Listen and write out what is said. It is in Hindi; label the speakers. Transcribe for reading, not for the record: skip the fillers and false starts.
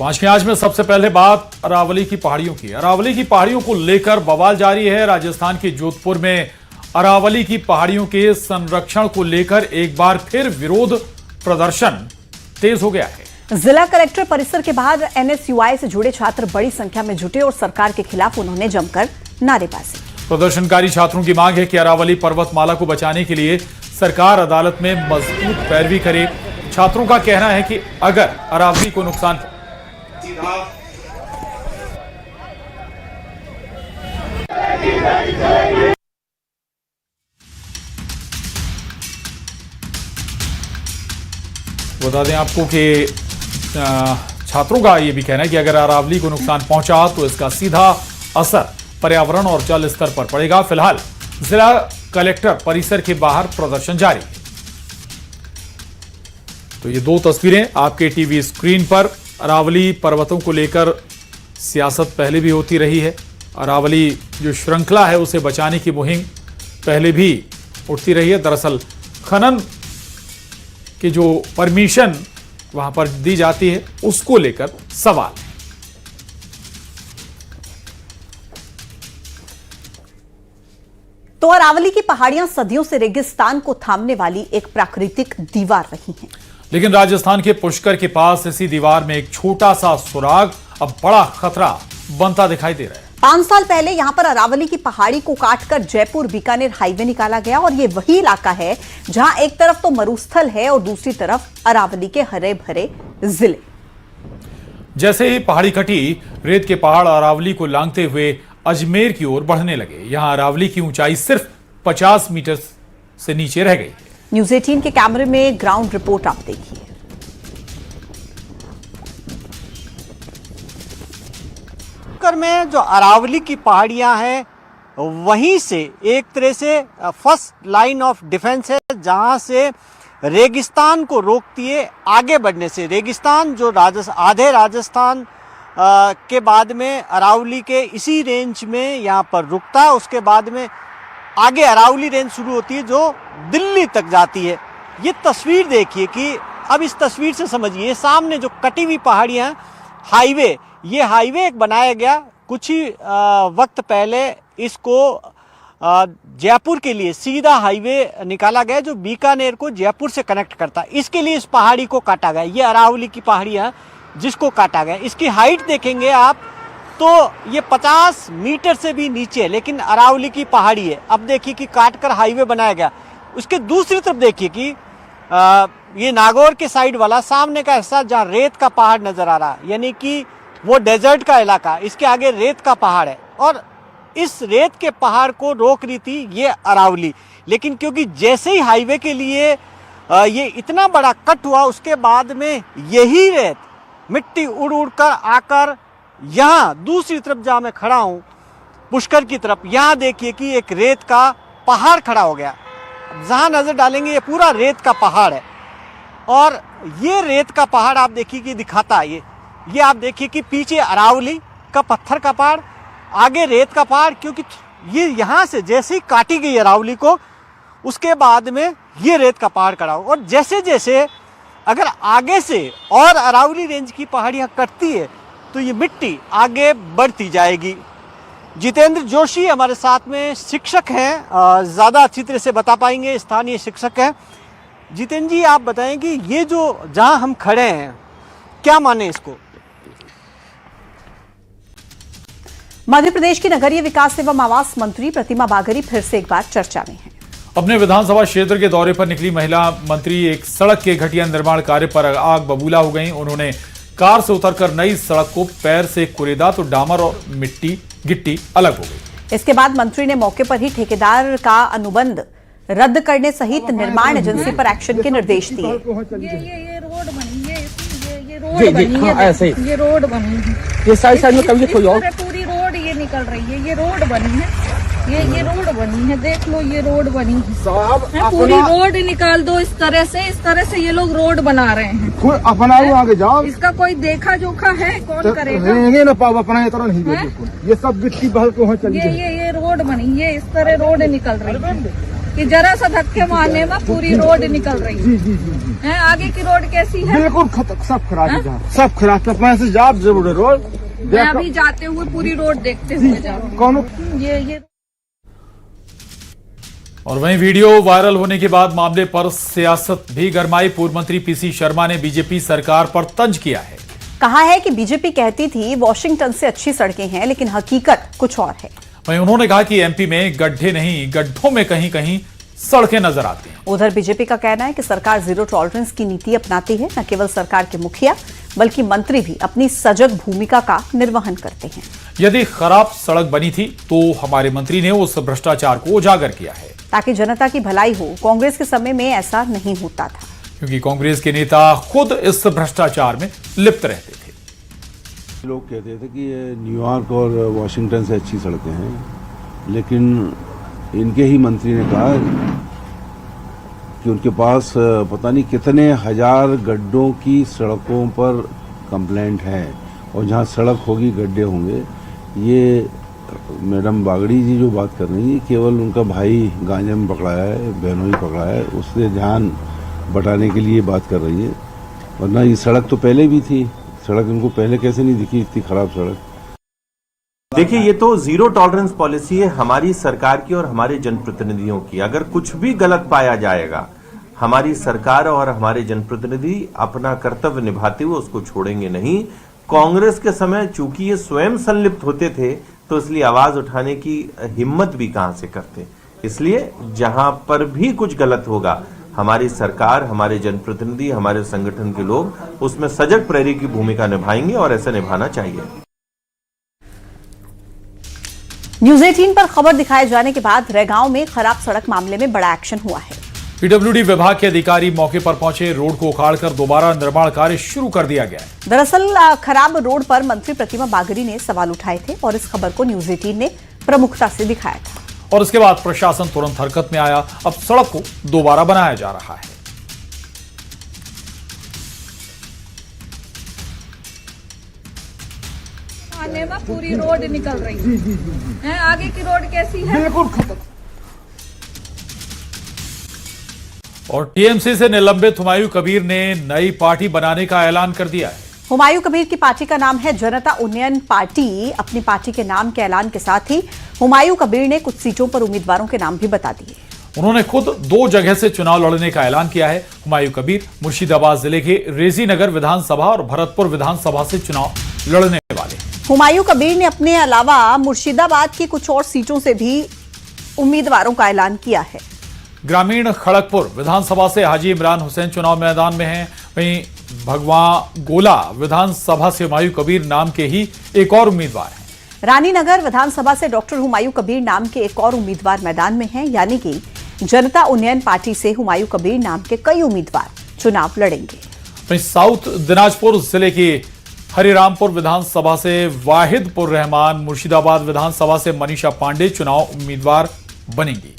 Speaker 1: पांच की आज में सबसे पहले बात अरावली की पहाड़ियों की। अरावली की पहाड़ियों को लेकर बवाल जारी है। राजस्थान के जोधपुर में अरावली की पहाड़ियों के संरक्षण को लेकर एक बार फिर विरोध प्रदर्शन तेज हो गया है।
Speaker 2: जिला कलेक्टर परिसर के बाहर एनएसयूआई से जुड़े छात्र बड़ी संख्या में जुटे और सरकार के खिलाफ उन्होंने जमकर नारेबाजी।
Speaker 1: प्रदर्शनकारी छात्रों की मांग है कि अरावली पर्वतमाला को बचाने के लिए सरकार अदालत में मजबूत पैरवी करे। छात्रों का कहना है कि अगर अरावली को नुकसान बता दें आपको कि छात्रों का यह भी कहना है कि अगर अरावली को नुकसान पहुंचा तो इसका सीधा असर पर्यावरण और जल स्तर पर पड़ेगा। फिलहाल जिला कलेक्टर परिसर के बाहर प्रदर्शन जारी है। तो ये दो तस्वीरें आपके टीवी स्क्रीन पर। अरावली पर्वतों को लेकर सियासत पहले भी होती रही है। अरावली जो श्रृंखला है उसे बचाने की मुहिम पहले भी उठती रही है। दरअसल खनन की जो परमिशन वहां पर दी जाती है उसको लेकर सवाल है।
Speaker 2: तो अरावली की पहाड़ियां सदियों से रेगिस्तान को थामने वाली एक प्राकृतिक दीवार रही हैं।
Speaker 1: लेकिन राजस्थान के पुष्कर के पास इसी दीवार में एक छोटा सा सुराग अब बड़ा खतरा बनता दिखाई दे रहा है।
Speaker 2: 5 साल पहले यहां पर अरावली की पहाड़ी को काटकर जयपुर बीकानेर हाईवे निकाला गया और ये वही इलाका है जहां एक तरफ तो मरुस्थल है और दूसरी तरफ अरावली के हरे भरे जिले।
Speaker 1: जैसे ही पहाड़ी कटी, रेत के पहाड़ अरावली को लांघते हुए अजमेर की ओर बढ़ने लगे। यहां अरावली की ऊंचाई सिर्फ 50 मीटर से नीचे रह गई।
Speaker 2: न्यूज़ 18 के कैमरे में ग्राउंड रिपोर्ट आप देखिए।
Speaker 3: में जो अरावली की पहाड़ियां हैं वहीं से एक तरह से फर्स्ट लाइन ऑफ डिफेंस है, जहां से रेगिस्तान को रोकती है आगे बढ़ने से। रेगिस्तान जो आधे राजस्थान के बाद में अरावली के इसी रेंज में यहाँ पर रुकता है। उसके बाद में आगे अरावली रेंज शुरू होती है जो दिल्ली तक जाती है। ये तस्वीर देखिए कि अब इस तस्वीर से समझिए, सामने जो कटी हुई पहाड़ियाँ, हाईवे, ये हाईवे एक बनाया गया कुछ ही वक्त पहले। इसको जयपुर के लिए सीधा हाईवे निकाला गया जो बीकानेर को जयपुर से कनेक्ट करता है। इसके लिए इस पहाड़ी को काटा गया। ये अरावली की पहाड़ियाँ जिसको काटा गया, इसकी हाइट देखेंगे आप तो ये 50 मीटर से भी नीचे है, लेकिन अरावली की पहाड़ी है। अब देखिए कि काटकर हाईवे बनाया गया। उसके दूसरी तरफ देखिए कि ये नागौर के साइड वाला सामने का हिस्सा जहाँ रेत का पहाड़ नजर आ रहा है, यानी कि वो डेजर्ट का इलाका, इसके आगे रेत का पहाड़ है और इस रेत के पहाड़ को रोक रही थी ये अरावली। लेकिन क्योंकि जैसे ही हाईवे के लिए ये इतना बड़ा कट हुआ, उसके बाद में यही रेत मिट्टी उड़ उड़ कर आकर यहाँ दूसरी तरफ जहाँ मैं खड़ा हूँ पुष्कर की तरफ, यहाँ देखिए कि एक रेत का पहाड़ खड़ा हो गया। जहाँ नजर डालेंगे ये पूरा रेत का पहाड़ है और ये रेत का पहाड़ आप देखिए कि दिखाता है। ये आप देखिए कि पीछे अरावली का पत्थर का पहाड़, आगे रेत का पहाड़, क्योंकि ये यहाँ से जैसे ही काटी गई अरावली को उसके बाद में ये रेत का पहाड़ खड़ा हो। और जैसे जैसे अगर आगे से और अरावली रेंज की पहाड़ियाँ कटती है तो ये मिट्टी आगे बढ़ती जाएगी। जितेंद्र जोशी हमारे साथ में शिक्षक हैं, ज़्यादा अच्छी तरह से बता पाएंगे, स्थानीय शिक्षक हैं। जितेंद्र जी, आप बताएं कि ये जो जहाँ हम खड़े हैं क्या माने इसको?
Speaker 2: मध्य प्रदेश की नगरीय विकास एवं आवास मंत्री प्रतिमा बागरी फिर से एक बार चर्चा में हैं।
Speaker 1: अपने विधानसभा क्षेत्र के दौरे पर निकली महिला मंत्री एक सड़क के घटिया निर्माण कार्य पर आग बबूला हो गईं। उन्होंने कार से उतरकर नई सड़क को पैर से कुरेदा तो डामर और गिट्टी अलग हो गई।
Speaker 2: इसके बाद मंत्री ने मौके पर ही ठेकेदार का अनुबंध रद्द करने सहित निर्माण एजेंसी पर एक्शन के निर्देश दिए।
Speaker 4: ये रोड बनी है, ये रोड बनी है, ये रोड बनी है,
Speaker 5: ये साइड में कभी कोई और
Speaker 4: पूरी रोड ये निकल रही है, ये रोड बनी है, ये रोड बनी है, देख लो ये रोड बनी है, पूरी रोड निकाल दो। इस तरह से ये लोग रोड बना रहे हैं।
Speaker 5: अपना आगे जाओ,
Speaker 4: इसका कोई देखा जोखा है? कौन करेगा?
Speaker 5: रहेंगे ना पाव अपना तरह नहीं है। ये सब गिट्टी बहल के वहाँ चली
Speaker 4: ये रोड बनी है, इस तरह रोड निकल रही है। कि जरा सा धक्के मारने में पूरी रोड निकल रही है। आगे की रोड कैसी है?
Speaker 5: बिल्कुल सब खराब है जहाँ, सब खराब। मैं से जाप जरूर रोड
Speaker 4: मैं अभी जाते हुए पूरी रोड देखते हुए जाऊँ।
Speaker 5: कौन
Speaker 4: ये
Speaker 1: और वहीं वीडियो वायरल होने के बाद मामले पर सियासत भी गरमाई। पूर्व मंत्री पीसी शर्मा ने बीजेपी सरकार पर तंज किया है।
Speaker 2: कहा है कि बीजेपी कहती थी वॉशिंगटन से अच्छी सड़कें हैं, लेकिन हकीकत कुछ और है।
Speaker 1: वहीं उन्होंने कहा कि एमपी में गड्ढे नहीं, गड्ढों में कहीं कहीं सड़कें नजर आती हैं।
Speaker 2: उधर बीजेपी का कहना है कि सरकार जीरो टॉलरेंस की नीति अपनाती है। न केवल सरकार के मुखिया बल्कि मंत्री भी अपनी सजग भूमिका का निर्वहन करते हैं।
Speaker 1: यदि खराब सड़क बनी थी तो हमारे मंत्री ने उस भ्रष्टाचार को उजागर किया है,
Speaker 2: ताकि जनता की भलाई हो। कांग्रेस के समय में ऐसा नहीं होता था,
Speaker 1: क्योंकि कांग्रेस के नेता खुद इस भ्रष्टाचार में लिप्त रहते थे।
Speaker 6: लोग कहते थे कि ये न्यूयॉर्क और वॉशिंगटन से अच्छी सड़कें हैं, लेकिन इनके ही मंत्री ने कहा कि उनके पास पता नहीं कितने हजार गड्ढों की सड़कों पर कंप्लेंट है, और जहाँ सड़क होगी गड्ढे होंगे। ये मैडम बागड़ी जी जो बात कर रही है, केवल उनका भाई गांजे में पकड़ा है, बहनोई पकड़ा है, उससे ध्यान बटाने के लिए बात कर रही है। वरना ये सड़क तो पहले भी थी, सड़क इनको पहले कैसे नहीं दिखी इतनी खराब सड़क।
Speaker 7: देखिए, ये तो जीरो टॉलरेंस पॉलिसी है हमारी सरकार की और हमारे जनप्रतिनिधियों की। अगर कुछ भी गलत पाया जाएगा, हमारी सरकार और हमारे जनप्रतिनिधि अपना कर्तव्य निभाते हुए उसको छोड़ेंगे नहीं। कांग्रेस के समय चूंकि ये स्वयं संलिप्त होते थे, तो इसलिए आवाज उठाने की हिम्मत भी कहां से करते। इसलिए जहां पर भी कुछ गलत होगा, हमारी सरकार, हमारे जनप्रतिनिधि, हमारे संगठन के लोग उसमें सजग प्रहरी की भूमिका निभाएंगे, और ऐसा निभाना चाहिए।
Speaker 2: न्यूज 18 पर खबर दिखाए जाने के बाद रैगांव में खराब सड़क मामले में बड़ा एक्शन हुआ है।
Speaker 1: पीडब्ल्यूडी विभाग के अधिकारी मौके पर पहुंचे, रोड को उखाड़कर दोबारा निर्माण कार्य शुरू कर दिया गया है।
Speaker 2: दरअसल खराब रोड पर मंत्री प्रतिमा बागड़ी ने सवाल उठाए थे और इस खबर को न्यूज 18 ने प्रमुखता से दिखाया था।
Speaker 1: और इसके बाद प्रशासन तुरंत हरकत में आया। अब सड़क को दोबारा बनाया जा रहा है।
Speaker 4: आने में पूरी रोड निकल रही है। आगे की रोड कैसी है?
Speaker 5: बिल्कुल
Speaker 1: और टीएमसी से निलंबित हुमायूं कबीर ने नई पार्टी बनाने का ऐलान कर दिया है।
Speaker 2: हुमायूं कबीर की पार्टी का नाम है जनता उन्नयन पार्टी। अपनी पार्टी के नाम के ऐलान के साथ ही हुमायूं कबीर ने कुछ सीटों पर उम्मीदवारों के नाम भी बता दिए।
Speaker 1: उन्होंने खुद 2 जगह से चुनाव लड़ने का ऐलान किया है। हुमायूं कबीर मुर्शिदाबाद जिले के रेजी नगर विधानसभा और भरतपुर विधानसभा से चुनाव लड़ने वाले।
Speaker 2: हुमायूं कबीर ने अपने अलावा मुर्शिदाबाद की कुछ और सीटों से भी उम्मीदवारों का ऐलान किया है।
Speaker 1: ग्रामीण खड़गपुर विधानसभा से हाजी इमरान हुसैन चुनाव मैदान में हैं। वहीं भगवान गोला विधानसभा से हुमायूं कबीर नाम के ही एक और उम्मीदवार हैं।
Speaker 2: रानीनगर विधानसभा से डॉक्टर हुमायूं कबीर नाम के एक और उम्मीदवार मैदान में हैं। यानी कि जनता उन्नयन पार्टी से हुमायूं कबीर नाम के कई उम्मीदवार चुनाव लड़ेंगे।
Speaker 1: वहीं साउथ दिनाजपुर जिले की हरिरामपुर विधानसभा से वाहिदपुर रहमान, मुर्शिदाबाद विधानसभा से मनीषा पांडे चुनाव उम्मीदवार बनेंगी।